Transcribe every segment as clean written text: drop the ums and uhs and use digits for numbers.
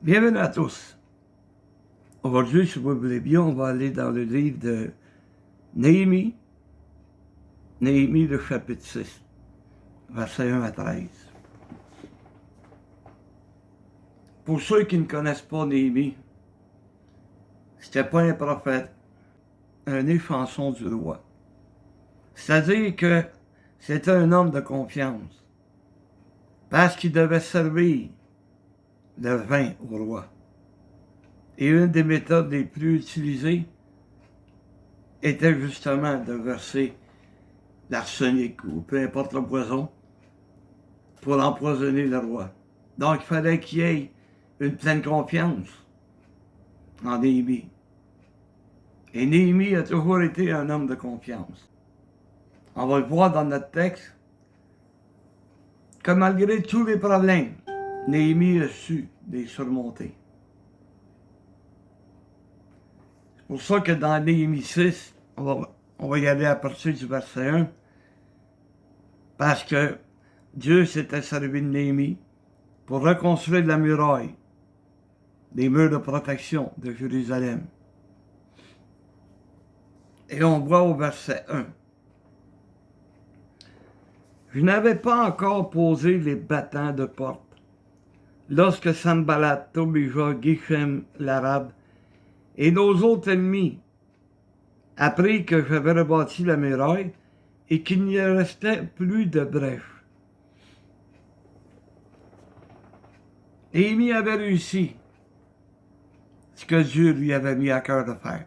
Bienvenue à tous. Aujourd'hui, si vous voulez bien, on va aller dans le livre de Néhémie, le chapitre 6, versets 1 à 13. Pour ceux qui ne connaissent pas Néhémie, c'était pas un prophète, un échanson du roi. C'est-à-dire que c'était un homme de confiance, parce qu'il devait servir le vin au roi. Et une des méthodes les plus utilisées était justement de verser l'arsenic ou peu importe le poison pour empoisonner le roi. Donc il fallait qu'il y ait une pleine confiance en Néhémie. Et Néhémie a toujours été un homme de confiance. On va le voir dans notre texte que malgré tous les problèmes, Néhémie a su les surmonter. C'est pour ça que dans Néhémie 6, on va y aller à partir du verset 1, parce que Dieu s'était servi de Néhémie pour reconstruire la muraille, les murs de protection de Jérusalem. Et on voit au verset 1. Je n'avais pas encore posé les battants de porte lorsque Sanballat, Tobija, Geshem l'Arabe et nos autres ennemis apprirent que j'avais rebâti la muraille et qu'il n'y restait plus de brèche. Néhémie avait réussi ce que Dieu lui avait mis à cœur de faire.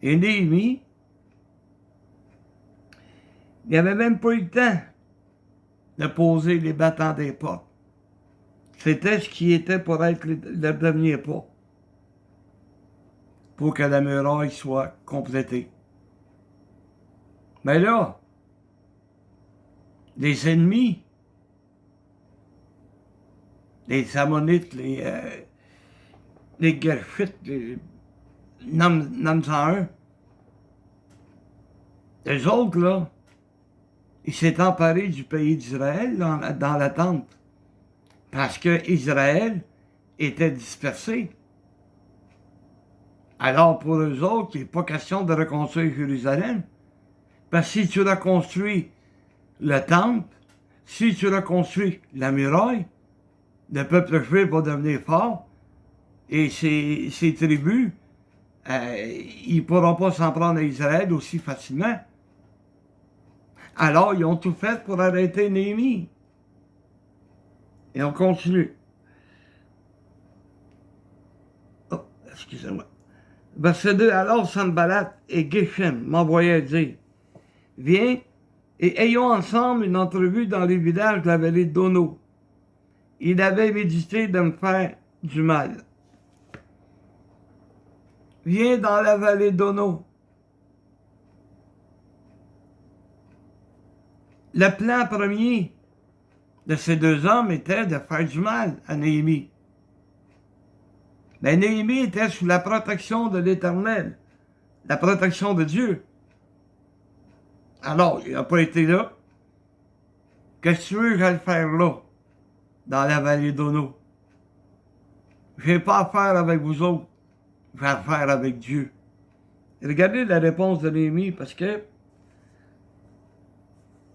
Et Néhémie, il n'avait même pas eu le temps de poser les battants des portes. C'était ce qui était pour être le dernier pas, pour que la muraille soit complétée. Mais là, les ennemis, les Ammonites, les Guerchites, les nomme 101, les autres, là, ils s'étaient emparés du pays d'Israël dans l'attente. Parce que Israël était dispersé. Alors pour eux autres, il n'est pas question de reconstruire Jérusalem. Parce que si tu reconstruis le temple, si tu reconstruis la muraille, le peuple juif va devenir fort et ses tribus, ils ne pourront pas s'en prendre à Israël aussi facilement. Alors, ils ont tout fait pour arrêter Néhémie. Et on continue. Oh, excusez-moi. Verset 2. Alors Sanballat et Geshem m'envoyaient dire, viens et ayons ensemble une entrevue dans les villages de la vallée d'Ono. Il avait médité de me faire du mal. Viens dans la vallée d'Ono. Le plan premier de ces deux hommes était de faire du mal à Néhémie. Mais Néhémie était sous la protection de l'Éternel, la protection de Dieu. Alors, il n'a pas été là. Qu'est-ce que tu veux que j'aille faire là, dans la vallée d'Ono? Je n'ai pas affaire avec vous autres, j'ai affaire avec Dieu. Et regardez la réponse de Néhémie, parce que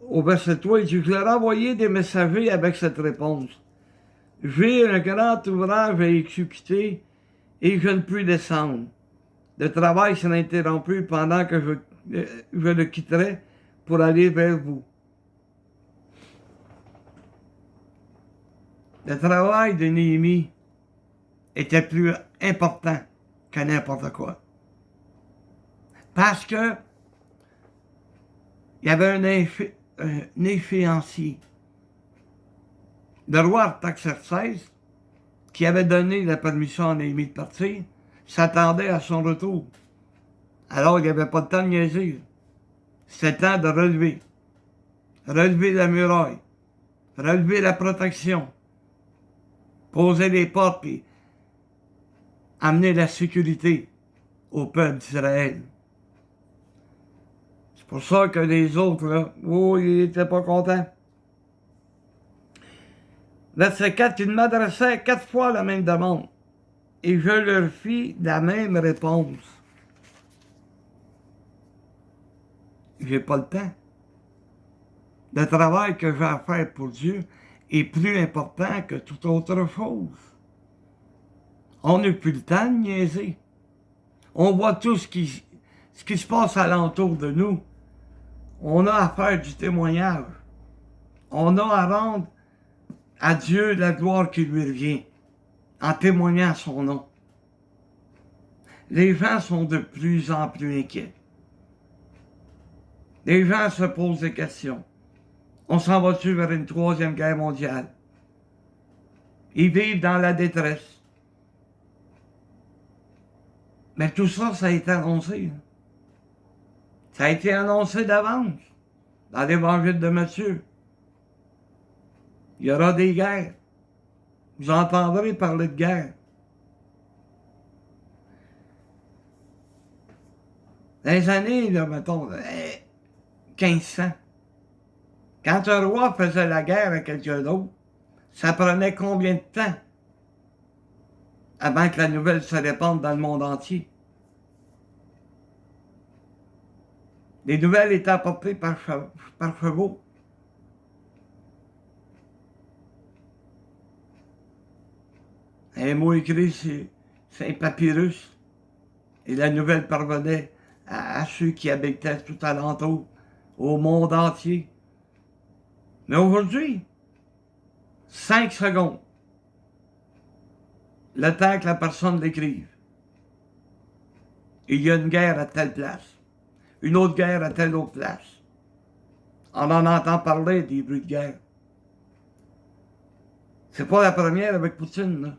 au verset 3, il dit, je leur ai envoyé des messagers avec cette réponse. J'ai un grand ouvrage à exécuter et je ne puis descendre. Le travail s'est interrompu pendant que je le quitterai pour aller vers vous. Le travail de Néhémie était plus important que n'importe quoi. Parce que il y avait un échéancier. Le roi Artaxerxès, qui avait donné la permission à Néhémie de partir, s'attendait à son retour. Alors il n'y avait pas de temps de niaiser. C'était temps de relever la muraille, relever la protection, poser les portes et amener la sécurité au peuple d'Israël. C'est pour ça que les autres, là, oh, ils n'étaient pas contents. Verset 4, ils m'adressaient 4 fois la même demande, et je leur fis la même réponse. J'ai pas le temps. Le travail que j'ai à faire pour Dieu est plus important que toute autre chose. On n'a plus le temps de niaiser. On voit tout ce qui se passe alentour de nous. On a à faire du témoignage. On a à rendre à Dieu la gloire qui lui revient, en témoignant son nom. Les gens sont de plus en plus inquiets. Les gens se posent des questions. On s'en va-tu vers une 3e guerre mondiale? Ils vivent dans la détresse. Mais tout ça, ça a été annoncé. Ça a été annoncé d'avance dans l'évangile de Matthieu. Il y aura des guerres. Vous entendrez parler de guerre. Dans les années, là, mettons, 1500, quand un roi faisait la guerre à quelqu'un d'autre, ça prenait combien de temps avant que la nouvelle se répande dans le monde entier? Les nouvelles étaient apportées par chevaux. Un mot écrit, c'est un papyrus. Et la nouvelle parvenait à ceux qui habitaient tout alentour, au monde entier. Mais aujourd'hui, 5 secondes, le temps que la personne l'écrive. Il y a une guerre à telle place, une autre guerre à telle autre place. On en entend parler des bruits de guerre. C'est pas la première avec Poutine, là.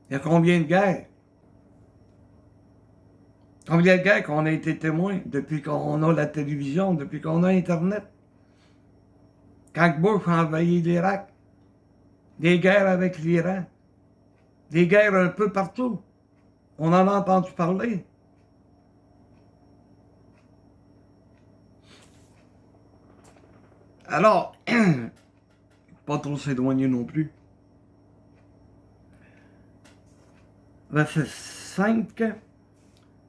Il y a combien de guerres? Combien de guerres qu'on a été témoins depuis qu'on a la télévision, depuis qu'on a Internet? Quand Bush a envahi l'Irak, des guerres avec l'Iran, des guerres un peu partout. On en a entendu parler. Alors, pas trop s'éloigner non plus. Verset 5.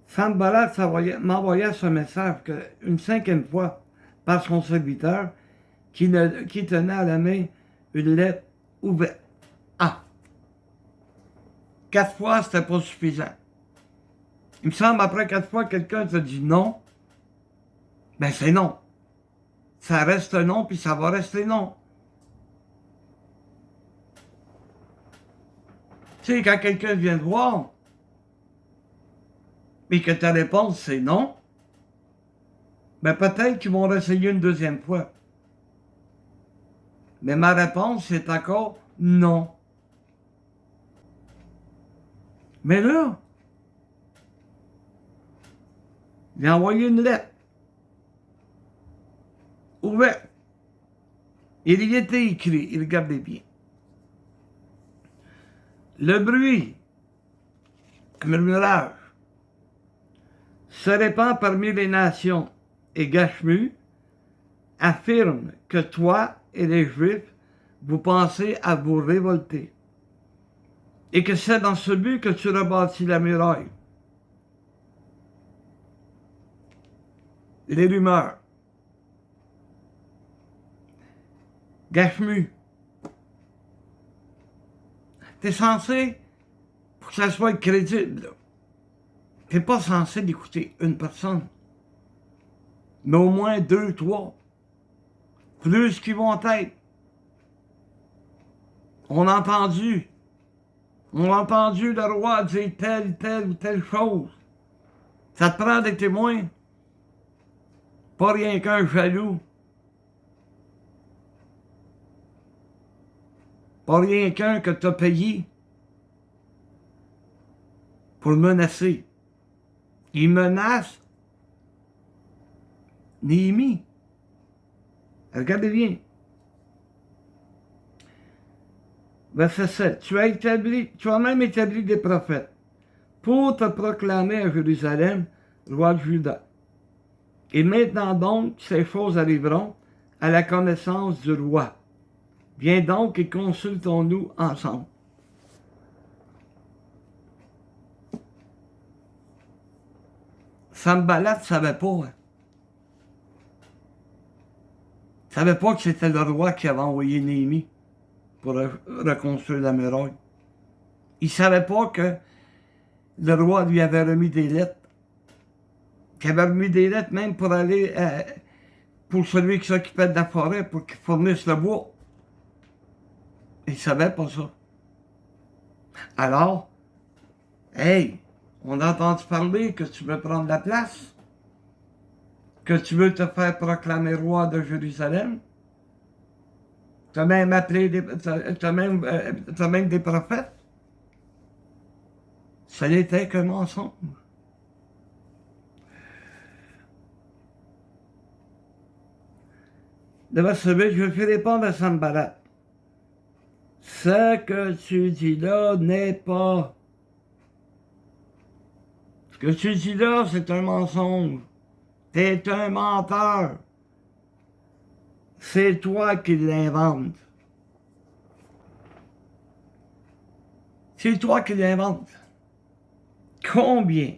Sanballat m'envoya ce message une 5e fois par son serviteur qui tenait à la main une lettre ouverte. Ah! 4 fois, c'était pas suffisant. Il me semble, après 4 fois, quelqu'un te dit non. Ben, c'est non. Ça reste non, puis ça va rester non. Tu sais, quand quelqu'un vient te voir, et que ta réponse c'est non, ben peut-être qu'ils vont réessayer une 2e fois. Mais ma réponse c'est encore non. Mais là, j'ai envoyé une lettre ouverte. Il y était écrit, regardez bien. Le bruit, murmurage, se répand parmi les nations, et Gashmu affirme que toi et les Juifs, vous pensez à vous révolter, et que c'est dans ce but que tu rebâtis la muraille. Les rumeurs. Gashmu. T'es censé, pour que ça soit crédible, t'es pas censé d'écouter une personne, mais au moins 2, 3, plus qui vont être. On a entendu le roi dire telle ou telle chose. Ça te prend des témoins, pas rien qu'un jaloux, pas rien qu'un que t'as payé pour le menacer. Il menace Néhémie. Regardez bien. Verset 7. Tu as même établi des prophètes pour te proclamer à Jérusalem, roi de Juda. Et maintenant donc, ces choses arriveront à la connaissance du roi. Viens donc et consultons-nous ensemble. Sanballat ne savait pas. Hein. Il ne savait pas que c'était le roi qui avait envoyé Néhémie pour reconstruire la muraille. Il ne savait pas que le roi lui avait remis des lettres. Qu'il avait remis des lettres même pour aller pour celui qui s'occupait de la forêt, pour qu'il fournisse le bois. Il ne savait pas ça. Alors, hey, on a entendu parler que tu veux prendre la place, que tu veux te faire proclamer roi de Jérusalem. Tu as même appelé t'as même des prophètes. Ce n'était qu'un mensonge. De verset 8, je fais répondre à Sanballat. Ce que tu dis là n'est pas. Ce que tu dis là, c'est un mensonge. T'es un menteur. C'est toi qui l'inventes. C'est toi qui l'inventes. Combien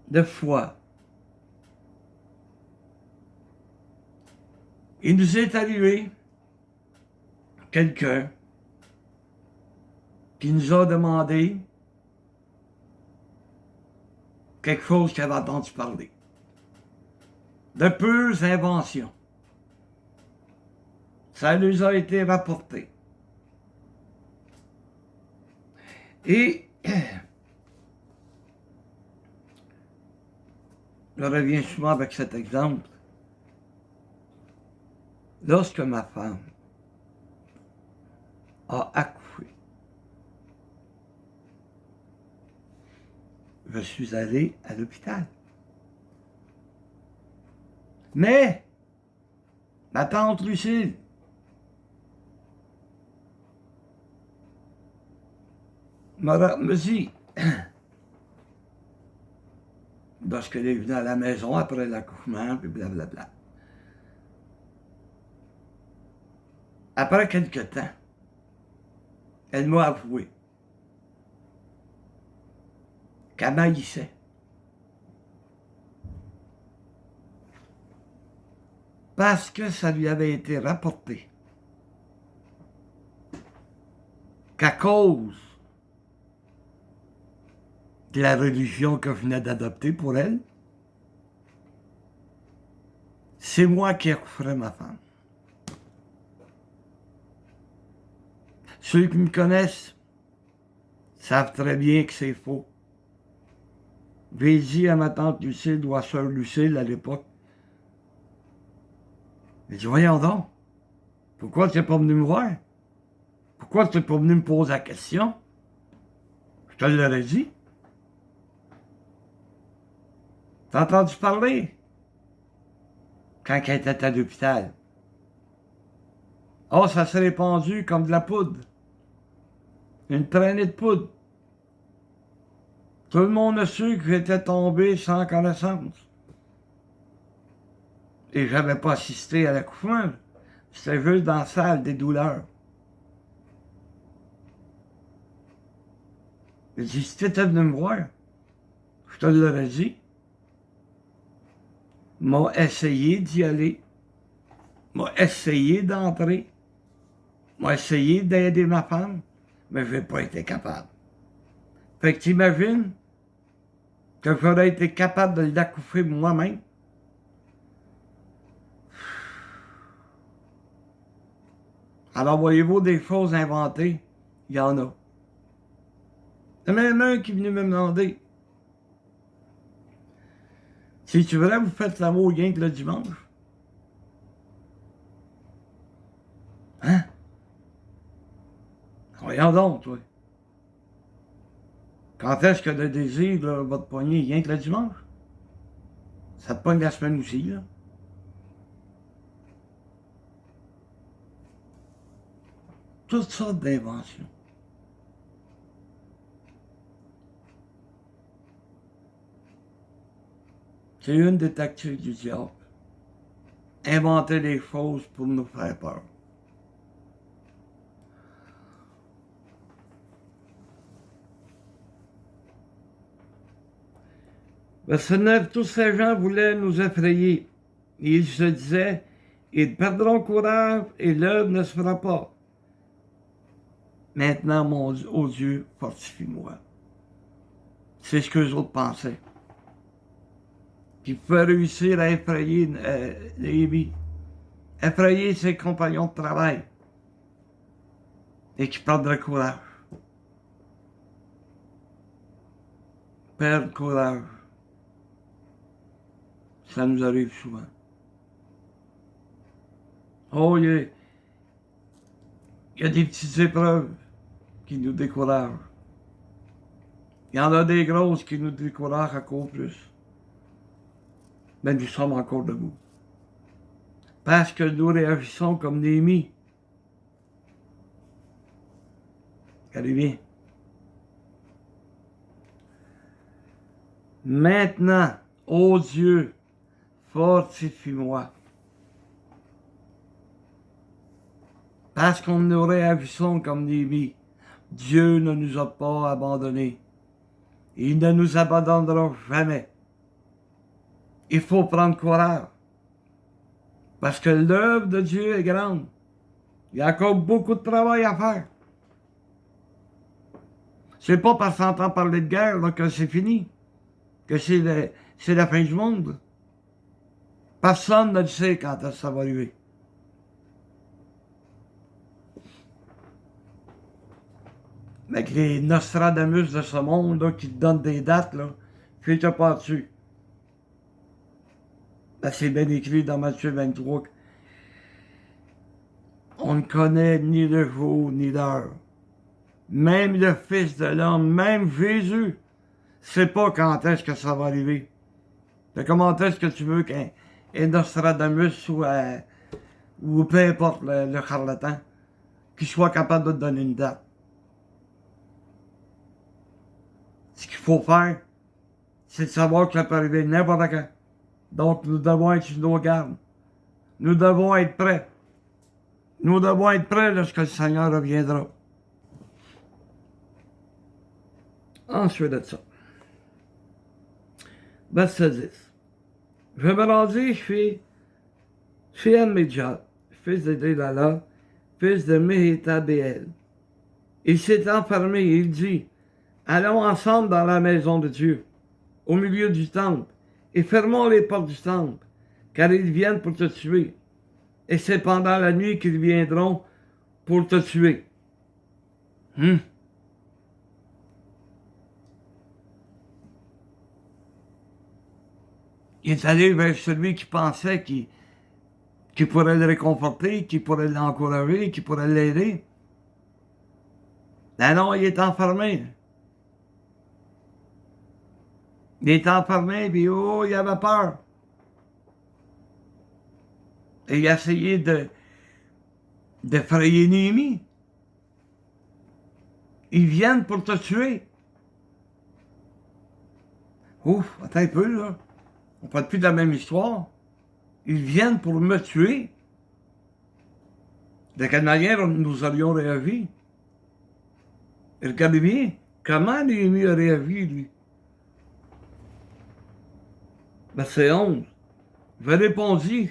de fois il nous est arrivé quelqu'un qui nous a demandé quelque chose qu'il avait entendu parler. De pures inventions. Ça nous a été rapporté. Et je reviens souvent avec cet exemple. Lorsque ma femme a accouché, je suis allé à l'hôpital. Mais ma tante Lucille me dit, lorsqu'elle est venue à la maison après l'accouchement, puis blablabla. Après quelque temps, elle m'a avoué qu'elle maïssait. Parce que ça lui avait été rapporté qu'à cause de la religion que je venais d'adopter pour elle, c'est moi qui accoucherais ma femme. Ceux qui me connaissent savent très bien que c'est faux. J'ai dit à ma tante Lucille ou à sœur Lucille à l'époque, j'ai dit, voyons donc, pourquoi tu n'es pas venu me voir? Pourquoi tu n'es pas venu me poser la question? Je te l'aurais dit. T'as entendu parler? Quand elle était à l'hôpital. Oh, ça s'est répandu comme de la poudre. Une traînée de poudre. Tout le monde a su que j'étais tombé sans connaissance. Et je n'avais pas assisté à l'accouchement. C'était juste dans la salle des douleurs. J'ai dit, si tu étais venu me voir, je te l'aurais dit. M'a essayé d'y aller. M'a essayé d'entrer. M'a essayé d'aider ma femme. Mais je n'ai pas été capable. Fait que t'imagines que j'aurais été capable de l'accoucher moi-même? Alors, voyez-vous, des choses inventées, il y en a. Il y a même un qui est venu me demander, si tu vrai, vous faites l'amour rien que le dimanche? Hein? Voyons donc, toi. Quand est-ce que le désir là, va te pogner rien que le dimanche? Ça te pogne la semaine aussi, là. Toutes sortes d'inventions. C'est une des tactiques du diable. inventer des choses pour nous faire peur. Verset 9, tous ces gens voulaient nous effrayer. Et ils se disaient, ils perdront courage et l'œuvre ne se fera pas. Maintenant, ô Dieu, fortifie-moi. C'est ce que les autres pensaient. Qu'ils pouvaient réussir à effrayer Néhémie, effrayer ses compagnons de travail, et qu'ils perdraient courage. Perdre courage. Ça nous arrive souvent. Oh, il y a des petites épreuves qui nous découragent. Il y en a des grosses qui nous découragent encore plus. Mais nous sommes encore debout. Parce que nous réagissons comme Néhémie. Regardez bien. Maintenant, ô Dieu, fortifie-moi. Parce que nous réagissons comme Néhémie, Dieu ne nous a pas abandonnés. Il ne nous abandonnera jamais. Il faut prendre courage. Parce que l'œuvre de Dieu est grande. Il y a encore beaucoup de travail à faire. C'est pas parce qu'on entend parler de guerre là, que c'est fini. Que c'est la fin du monde. Personne ne sait quand ça va arriver. Avec les Nostradamus de ce monde là, qui te donnent des dates, là, fais-toi pas dessus. Là, c'est bien écrit dans Matthieu 23. On ne connaît ni le jour ni l'heure. Même le Fils de l'homme, même Jésus, sait pas quand est-ce que ça va arriver. De comment est-ce que tu veux qu'un Nostradamus ou peu importe le charlatan, qui soit capable de te donner une date. Ce qu'il faut faire, c'est de savoir que ça peut arriver n'importe quand. Donc, nous devons être sur nos gardes. Nous devons être prêts. Nous devons être prêts lorsque le Seigneur reviendra. Ensuite de ça. Verset 10. Je me rendis chez Amidjad, fils de Délala, fils de Méhétabéel. Il s'est enfermé et il dit, allons ensemble dans la maison de Dieu, au milieu du temple, et fermons les portes du temple, car ils viennent pour te tuer. Et c'est pendant la nuit qu'ils viendront pour te tuer. Il est allé vers celui qui pensait qui pourrait le réconforter, qui pourrait l'encourager, qui pourrait l'aider. Ben non, il est enfermé. Il est enfermé, puis oh, il avait peur. Et il a essayé d'effrayer Néhémie. Ils viennent pour te tuer. Ouf, attends un peu, là. On ne parle plus de la même histoire. Ils viennent pour me tuer. De quelle manière nous aurions réagi? Et regardez bien, comment Néhémie a réagi, lui? Verset 11. Je répondis,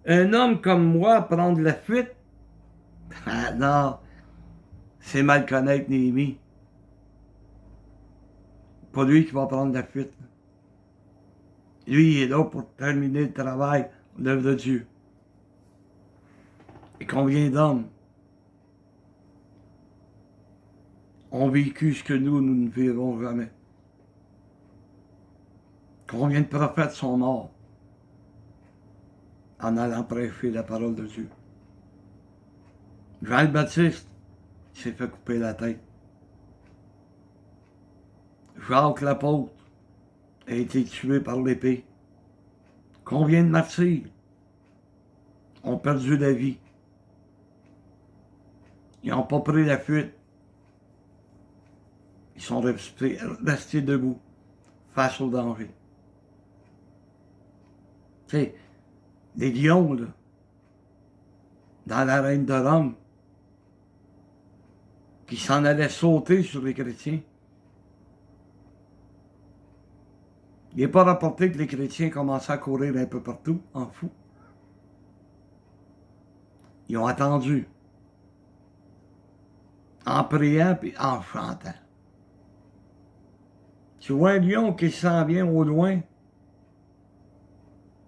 un homme comme moi prendre la fuite? Ah non, c'est mal connaître Néhémie. Pas lui qui va prendre la fuite. Lui, il est là pour terminer le travail, l'œuvre de Dieu. Et combien d'hommes ont vécu ce que nous ne verrons jamais? Combien de prophètes sont morts en allant prêcher la parole de Dieu? Jean le Baptiste s'est fait couper la tête. Jacques l'apôtre a été tué par l'épée. Combien de martyrs ont perdu la vie? Ils n'ont pas pris la fuite. Ils sont restés debout face au danger. Tu sais, des lions, là, dans l'arène de Rome, qui s'en allaient sauter sur les chrétiens. Il n'est pas rapporté que les chrétiens commençaient à courir un peu partout, en fou. Ils ont attendu, en priant puis en chantant. Tu vois un lion qui s'en vient au loin,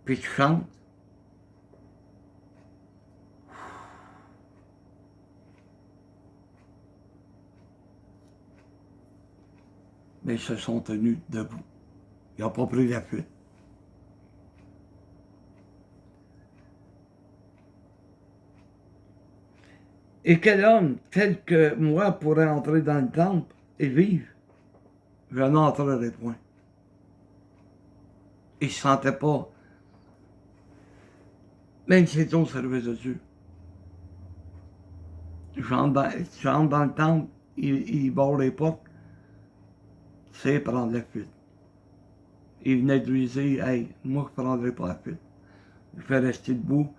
puis tu chantes. Mais ils se sont tenus debout. Ils n'ont pas pris la fuite. Et quel homme, tel que moi, pourrait entrer dans le temple et vivre? Je n'entrerai point. Il ne se sentait pas, même si c'était au service de Dieu. Je rentre dans le temple, il barre les portes, c'est prendre la fuite. Il venait de lui dire, hey, moi je ne prendrai pas la fuite. Je vais rester debout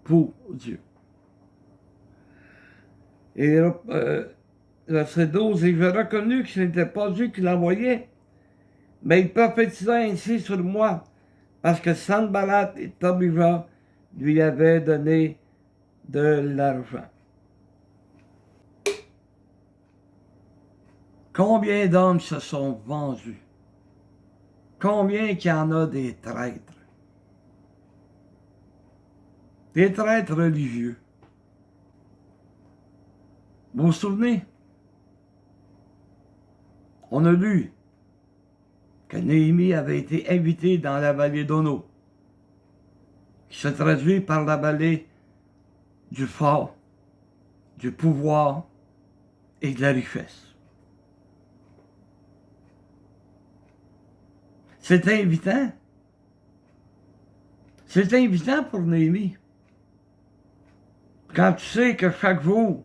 pour Dieu. Et verset 12, et je reconnus que ce n'était pas Dieu qui l'envoyait, mais il prophétisait ainsi sur moi, parce que Sanballat et Tobija lui avaient donné de l'argent. Combien d'hommes se sont vendus? Combien qu'il y en a des traîtres? Des traîtres religieux. Vous vous souvenez? On a lu que Néhémie avait été invité dans la vallée d'Ono, qui se traduit par la vallée du fort, du pouvoir et de la richesse. C'est invitant. C'est invitant pour Néhémie. Quand tu sais que chaque jour,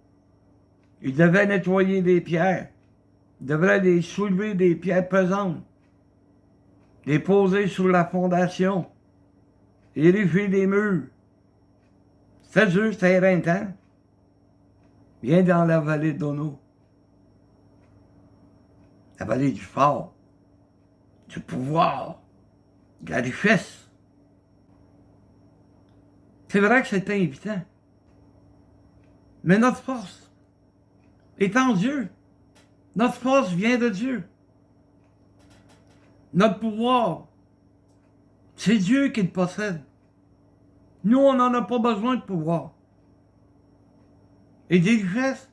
il devait nettoyer des pierres, il devrait les soulever des pierres pesantes, les poser sur la fondation, ériger des murs. C'est dur, c'est éreintant. Viens dans la vallée d'Ono, la vallée du fort, du pouvoir, de la richesse. C'est vrai que c'est invitant. Mais notre force est en Dieu. Notre force vient de Dieu. Notre pouvoir, c'est Dieu qui le possède. Nous, on n'en a pas besoin de pouvoir. Et des richesses,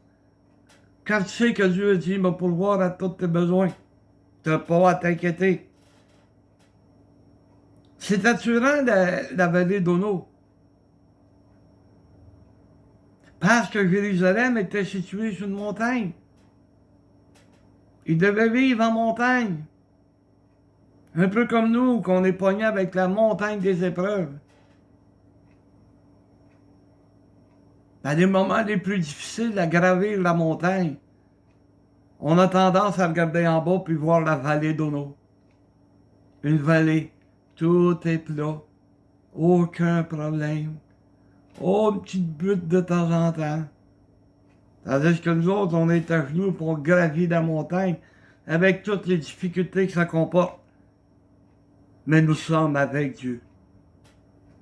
quand tu sais que Dieu a dit, pour pourvoir à tous tes besoins, tu n'as pas à t'inquiéter. C'est attirant la vallée d'Ono. Parce que Jérusalem était située sur une montagne. Il devait vivre en montagne. Un peu comme nous, qu'on est pogné avec la montagne des épreuves. Dans les moments les plus difficiles à gravir la montagne, on a tendance à regarder en bas puis voir la vallée d'Ono. Une vallée, tout est plat, aucun problème. Oh, une petite butte de temps en temps. Tandis que nous autres, on est à genoux pour gravir la montagne avec toutes les difficultés que ça comporte. Mais nous sommes avec Dieu.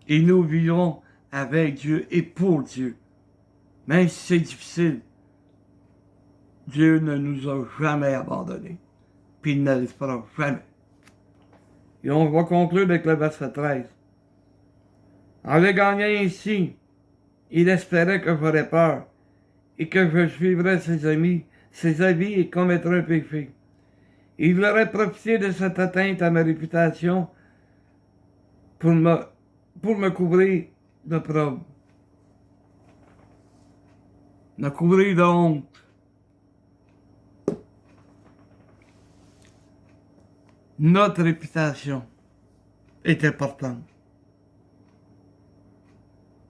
Et nous vivons avec Dieu et pour Dieu. Même si c'est difficile, Dieu ne nous a jamais abandonnés. Puis il ne le fera jamais. Et on va conclure avec le verset 13. En le gagnant ainsi, il espérait que j'aurais peur et que je suivrais ses avis et commettrais un péché. Il aurait profité de cette atteinte à ma réputation pour me couvrir de preuves, me couvrir de honte. Notre réputation est importante.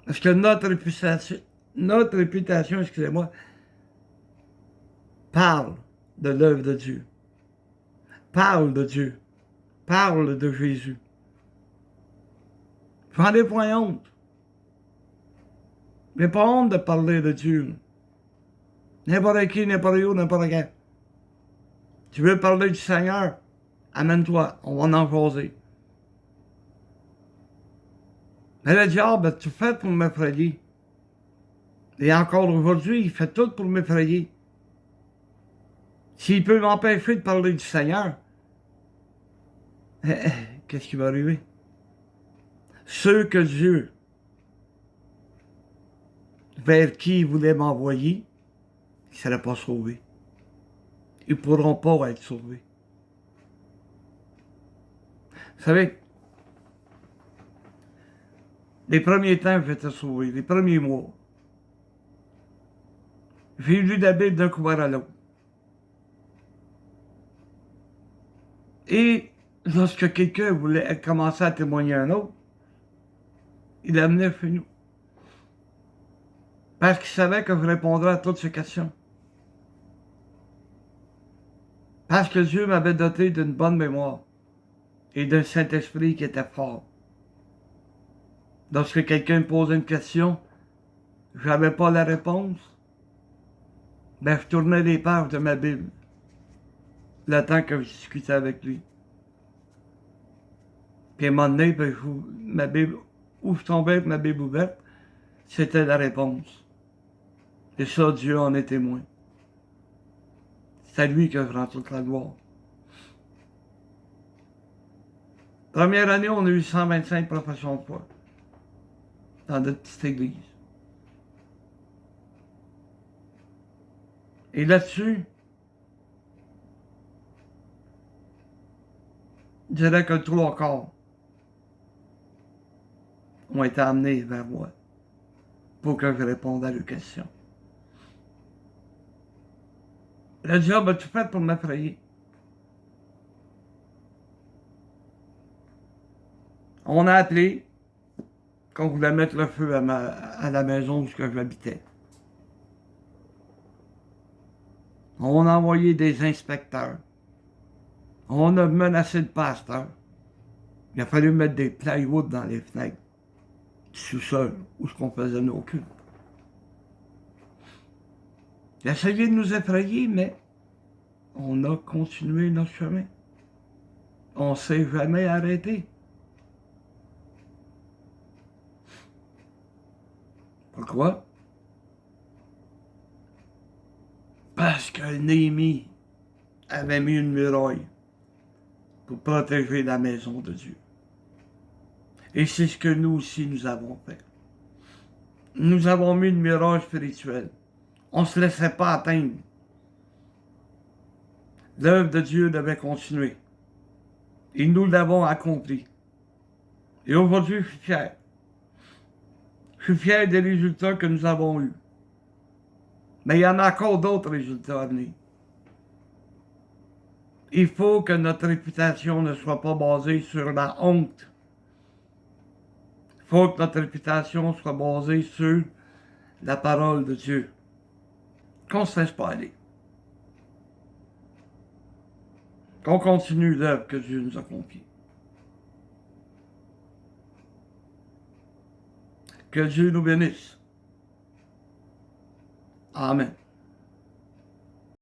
Parce que notre réputation, excusez-moi, parle de l'œuvre de Dieu. Parle de Dieu. Parle de Jésus. J'en ai point honte. J'ai pas honte de parler de Dieu. N'importe qui, n'importe où, n'importe quand. Tu veux parler du Seigneur? Amène-toi, on va en jaser. Mais le diable a tout fait pour m'effrayer. Et encore aujourd'hui, il fait tout pour m'effrayer. S'il peut m'empêcher de parler du Seigneur, qu'est-ce qui va arriver? Ceux que Dieu, vers qui il voulait m'envoyer, ils ne seraient pas sauvés. Ils ne pourront pas être sauvés. Vous savez, les premiers temps, j'étais sauvé, les premiers mois. J'ai lu la Bible d'un couvert à l'autre. Et lorsque quelqu'un voulait commencer à témoigner à un autre, il l'amenait chez nous. Parce qu'il savait que je répondrais à toutes ces questions. Parce que Dieu m'avait doté d'une bonne mémoire et d'un Saint-Esprit qui était fort. Lorsque quelqu'un me posait une question, je n'avais pas la réponse, ben je tournais les pages de ma Bible, le temps que je discutais avec lui. Puis à un moment donné, ben, ma Bible, où je tombais avec ma Bible ouverte, c'était la réponse. Et ça, Dieu en est témoin. C'est à lui que je rends toute la gloire. Première année, on a eu 125 professions de foi dans notre petite église. Et là-dessus, je dirais que 3/4 ont été amenés vers moi pour que je réponde à leurs questions. Le diable a tout fait pour m'effrayer. On a appelé qu'on voulait mettre le feu à la maison où j'habitais. On a envoyé des inspecteurs. On a menacé le pasteur. Il a fallu mettre des plywood dans les fenêtres du sous-sol où on faisait nos cultes. Il a essayé de nous effrayer, mais on a continué notre chemin. On ne s'est jamais arrêté. Pourquoi? Parce que Néhémie avait mis une muraille pour protéger la maison de Dieu. Et c'est ce que nous aussi nous avons fait. Nous avons mis une muraille spirituelle. On ne se laissait pas atteindre. L'œuvre de Dieu devait continuer. Et nous l'avons accompli. Et aujourd'hui, je suis fier. Je suis fier des résultats que nous avons eus. Mais il y en a encore d'autres résultats à venir. Il faut que notre réputation ne soit pas basée sur la honte. Il faut que notre réputation soit basée sur la parole de Dieu. Qu'on ne se laisse pas aller. Qu'on continue l'œuvre que Dieu nous a confiée. Que Dieu nous bénisse. Amen.